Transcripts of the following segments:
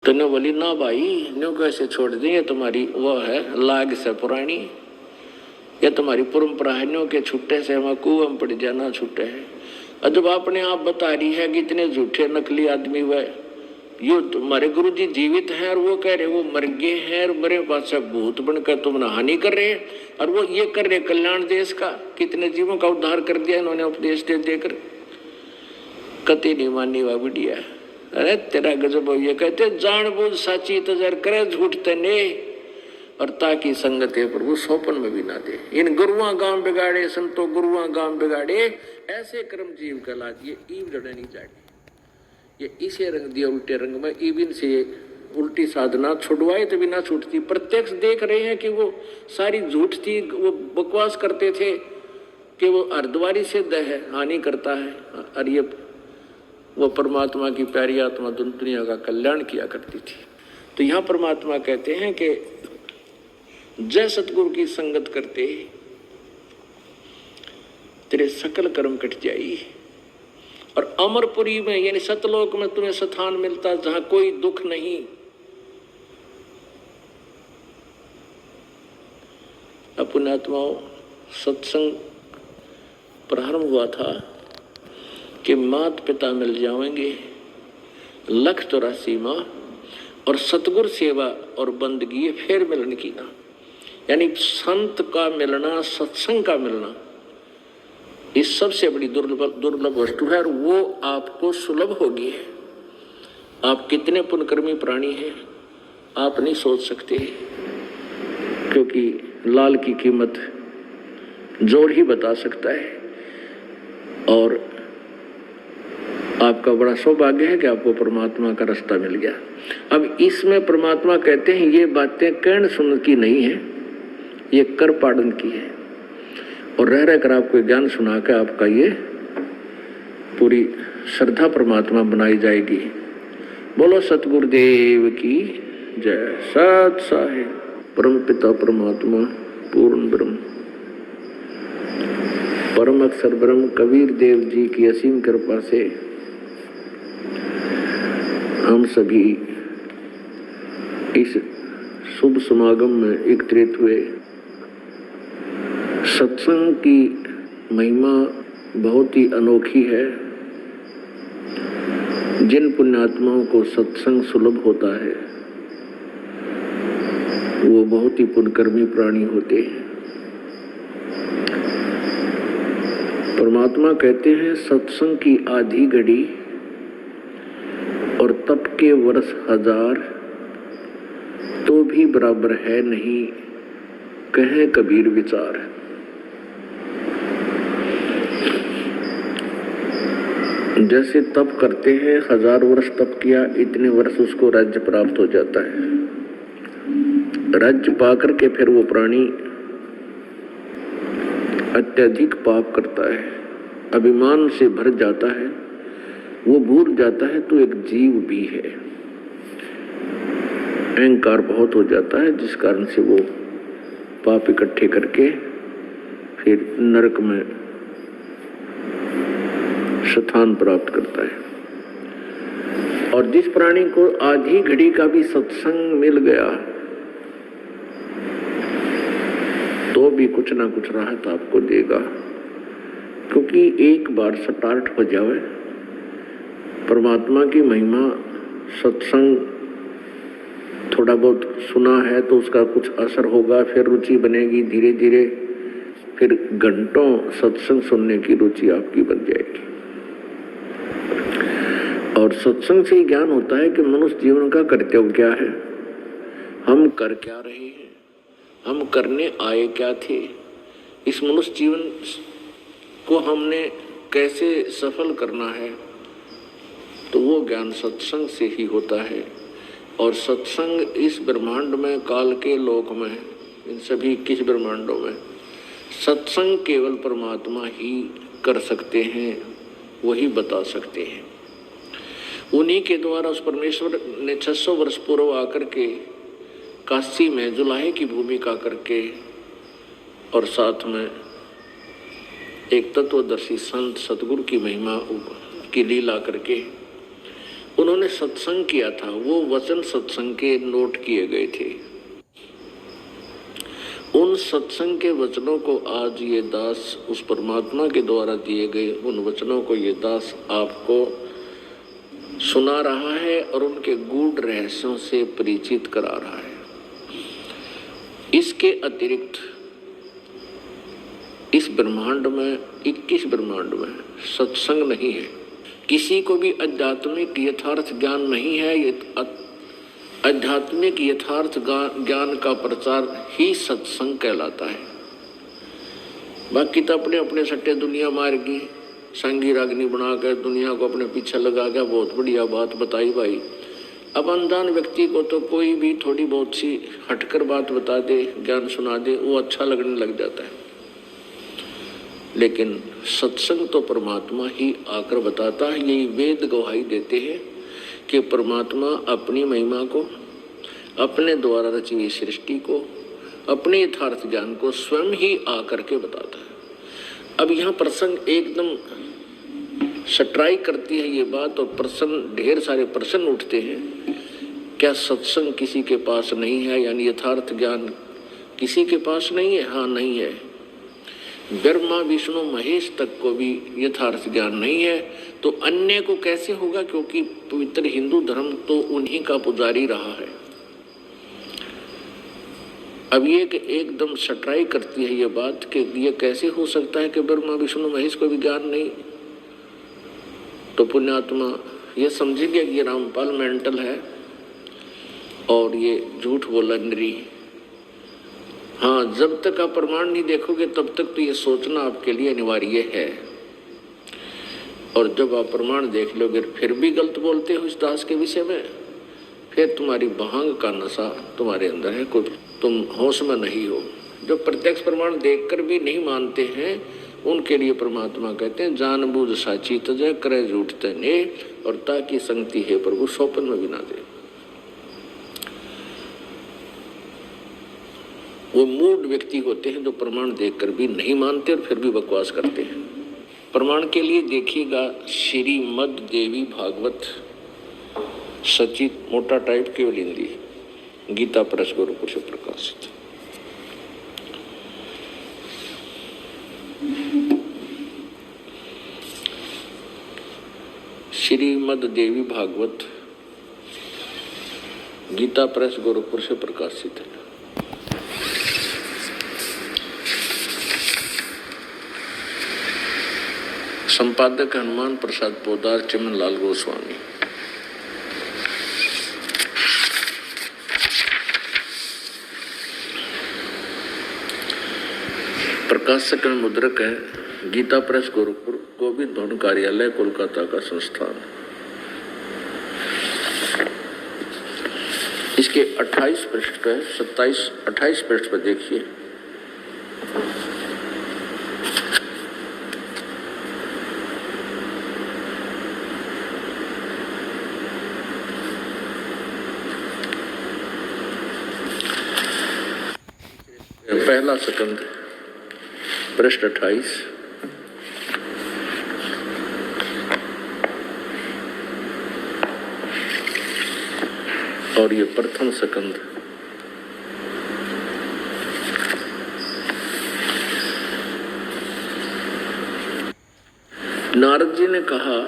तो न बोली ना भाई, न्यू कैसे छोड़ देंगे, तुम्हारी वो है लाग से पुरानी, या तुम्हारी परंपरा है न्यू के छुट्टे से हम कुएं में पड़ जाना छुट्टे है। और जब अपने आप बता रही है कि इतने झूठे नकली आदमी हुए, यो तुम्हारे गुरु जी जीवित हैं और वो कह रहे वो मर गए हैं और मेरे पास भूत बनकर तुम हानि कर रहे हैं, और वो ये कर रहे कल्याण देश का, कितने जीवों का उद्धार कर दिया इन्होंने उपदेश दे देकर। कति नहीं मानी हुआ बिटिया, अरे तेरा गजब हो। ये कहते जान बूझ साची तजर करे झूठ तने, और ताकि संगत है प्रभु सोपन में भी ना दे। इन गुरुआ गांव बिगाड़े संतो गुरुआ गांव बिगाड़े, ऐसे कर्म जीव कहला दिए ईव जड़े नहीं जागे। ये इसे रंग दिया उल्टे रंग में, इबिन से उल्टी साधना छुड़वाए तो भी ना छूटती। प्रत्यक्ष देख रहे हैं कि वो सारी झूठ थी, वो बकवास करते थे कि वो अर्धवारी सिद्ध है, हानि करता है, और ये वो परमात्मा की प्यारी आत्मा दुनिया का कल्याण किया करती थी। तो यहाँ परमात्मा कहते हैं कि जय सतगुरु की संगत करते तेरे सकल कर्म कट जाई, और अमरपुरी में यानी सतलोक में तुम्हें स्थान मिलता जहां कोई दुख नहीं। पुण्यात्माओं, सत्संग प्रारंभ हुआ था कि मात पिता मिल जाएंगे, लख 84 माँ, और सतगुर सेवा और बंदगी फिर मिलन की ना, यानी संत का मिलना, सत्संग का मिलना, इस सबसे बड़ी दुर्लभ वस्तु है, और वो आपको सुलभ होगी। आप कितने पुण्यकर्मी प्राणी हैं आप नहीं सोच सकते, क्योंकि लाल की कीमत जोड़ ही बता सकता है। और आपका बड़ा सौभाग्य है कि आपको परमात्मा का रास्ता मिल गया। अब इसमें परमात्मा कहते हैं ये बातें कहन सुन की नहीं है, ये कर पाड़न की है, और रह कर आपको ज्ञान सुना कर आपका ये पूरी श्रद्धा परमात्मा बनाई जाएगी। बोलो सतगुरुदेव की जय। सत साहिब परम पिता परमात्मा पूर्ण ब्रह्म परम अक्षर ब्रह्म कबीर देव जी की असीम कृपा से हम सभी इस शुभ समागम में एकत्रित हुए। सत्संग की महिमा बहुत ही अनोखी है। जिन पुण्यात्माओं को सत्संग सुलभ होता है वो बहुत ही पुण्यकर्मी प्राणी होते हैं। परमात्मा कहते हैं सत्संग की आधी घड़ी और तप के वर्ष 1000 तो भी बराबर है नहीं, कहे कबीर विचार। जैसे तप करते हैं, 1000 वर्ष तप किया, इतने वर्ष उसको राज्य प्राप्त हो जाता है। राज्य पाकर के फिर वो प्राणी अत्यधिक पाप करता है, अभिमान से भर जाता है, वो भूल जाता है तो एक जीव भी है। अहंकार बहुत हो जाता है, जिस कारण से वो पाप इकट्ठे करके फिर नरक में स्थान प्राप्त करता है। और जिस प्राणी को आधी घड़ी का भी सत्संग मिल गया तो भी कुछ ना कुछ राहत आपको देगा, क्योंकि एक बार स्टार्ट हो जाए परमात्मा की महिमा, सत्संग थोड़ा बहुत सुना है तो उसका कुछ असर होगा, फिर रुचि बनेगी, धीरे धीरे फिर घंटों सत्संग सुनने की रुचि आपकी बन जाएगी। और सत्संग से ही ज्ञान होता है कि मनुष्य जीवन का कर्तव्य क्या है, हम कर क्या रहे हैं, हम करने आए क्या थे, इस मनुष्य जीवन को हमने कैसे सफल करना है, तो वो ज्ञान सत्संग से ही होता है। और सत्संग इस ब्रह्मांड में, काल के लोक में, इन सभी 21 ब्रह्मांडों में सत्संग केवल परमात्मा ही कर सकते हैं, वही बता सकते हैं। उन्हीं के द्वारा उस परमेश्वर ने 600 वर्ष पूर्व आकर के काशी में जुलाहे की भूमिका करके और साथ में एक तत्वदर्शी संत सतगुरु की महिमा की लीला करके उन्होंने सत्संग किया था, वो वचन सत्संग के नोट किए गए थे। उन सत्संग के वचनों को आज ये दास उस परमात्मा के द्वारा दिए गए उन वचनों को ये दास आपको सुना रहा है और उनके गूढ़ रहस्यों से परिचित करा रहा है। इसके अतिरिक्त इस ब्रह्मांड में 21 ब्रह्मांड में सत्संग नहीं है। किसी को भी आध्यात्मिक यथार्थ ज्ञान नहीं है। ये आध्यात्मिक यथार्थ ज्ञान का प्रचार ही सत्संग कहलाता है। बाकी तो अपने अपने सट्टे दुनिया मार गई, संगी रागनी बनाकर दुनिया को अपने पीछे लगा गया। बहुत बढ़िया बात बताई भाई। अब अनजान व्यक्ति को तो कोई भी थोड़ी बहुत सी हटकर बात बता दे, ज्ञान सुना दे, वो अच्छा लगने लग जाता है। लेकिन सत्संग तो परमात्मा ही आकर बताता है। यही वेद गवाही देते हैं कि परमात्मा अपनी महिमा को, अपने द्वारा रची हुई सृष्टि को, अपने यथार्थ ज्ञान को स्वयं ही आकर के बताता है। अब यहाँ प्रसंग एकदम सट्राई करती है ये बात, और प्रश्न, ढेर सारे प्रश्न उठते हैं। क्या सत्संग किसी के पास नहीं है, यानी यथार्थ ज्ञान किसी के पास नहीं है? हाँ, नहीं है। ब्रह्मा विष्णु महेश तक को भी यथार्थ ज्ञान नहीं है, तो अन्य को कैसे होगा? क्योंकि पवित्र हिंदू धर्म तो उन्हीं का पुजारी रहा है। अब ये एकदम सट्राई करती है ये बात कि ये कैसे हो सकता है कि ब्रह्मा विष्णु महेश को भी ज्ञान नहीं। तो पुण्यात्मा ये समझेंगे कि ये रामपाल मेंटल है और ये झूठ बोला नरी। हाँ, जब तक आप प्रमाण नहीं देखोगे तब तक तो ये सोचना आपके लिए अनिवार्य है। और जब आप प्रमाण देख लोगे फिर भी गलत बोलते हो इस दास के विषय में, फिर तुम्हारी भांग का नशा तुम्हारे अंदर है, कोई तुम होश में नहीं हो। जो प्रत्यक्ष प्रमाण देखकर भी नहीं मानते हैं उनके लिए परमात्मा कहते हैं जानबूझ साची तजय करे झूठ तने, और ताकि संगति है प्रभु सौपन में भी ना दे। वो मूढ़ व्यक्ति होते हैं जो प्रमाण देखकर भी नहीं मानते और फिर भी बकवास करते हैं। प्रमाण के लिए देखिएगा श्रीमद् देवी भागवत सचित, मोटा टाइप केवल हिंदी, गीता प्रेस गोरखपुर से प्रकाशित। श्रीमद् देवी भागवत गीता प्रेस गोरखपुर से प्रकाशित है। संपादक हनुमान प्रसाद पोदार, चिमन लाल गोस्वामी। प्रकाशक मुद्रक है गीता प्रेस गोरखपुर, गोविंद भवन कार्यालय, कोलकाता का संस्थान। इसके 28 पृष्ठ पे 28 पृष्ठ पर देखिए। पहला सकंद पृष्ठ 28। और ये प्रथम सकंद नारद जी ने कहा,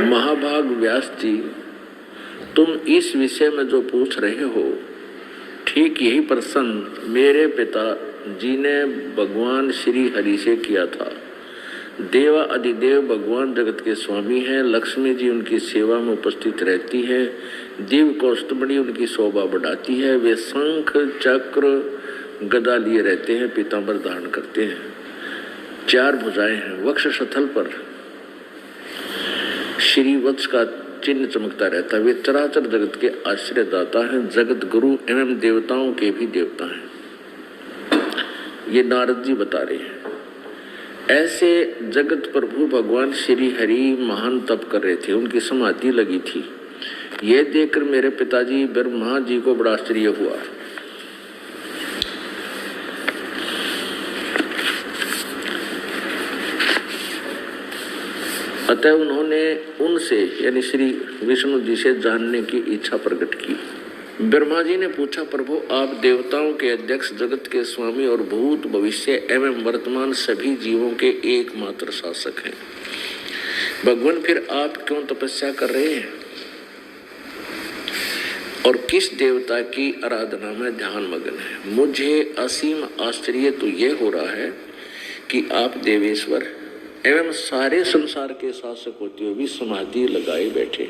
महाभाग व्यास जी, तुम इस विषय में जो पूछ रहे हो ठीक यही प्रश्न मेरे पिता जी ने भगवान श्री हरि से किया था। देवा अधिदेव भगवान जगत के स्वामी हैं। लक्ष्मी जी उनकी सेवा में उपस्थित रहती है। दिव्य कौस्तुभमणि उनकी शोभा बढ़ाती है। वे शंख चक्र गदा लिए रहते हैं, पीतांबर धारण करते हैं। 4 भुजाएं हैं। वक्ष स्थल पर श्री वत्स का चिन्ह चमकता रहता है। वे चराचर जगत के आश्रयदाता हैं, जगत गुरु एवं देवताओं के भी देवता हैं। ये नारद जी बता रहे हैं। ऐसे जगत प्रभु भगवान श्री हरि महान तप कर रहे थे, उनकी समाधि लगी थी। ये देखकर मेरे पिताजी ब्रह्मा जी को बड़ा आश्चर्य हुआ। अतः उन्होंने उनसे यानी श्री विष्णु जी से जानने की इच्छा प्रकट की। ब्रह्मा जी ने पूछा, प्रभु आप देवताओं के अध्यक्ष, जगत के स्वामी और भूत भविष्य एवं वर्तमान सभी जीवों के एकमात्र शासक हैं। भगवान फिर आप क्यों तपस्या कर रहे हैं और किस देवता की आराधना में ध्यान मग्न है? मुझे असीम आश्चर्य तो यह हो रहा है कि आप देवेश्वर एवं सारे संसार के शासक होते हुए भी समाधि लगाए बैठे।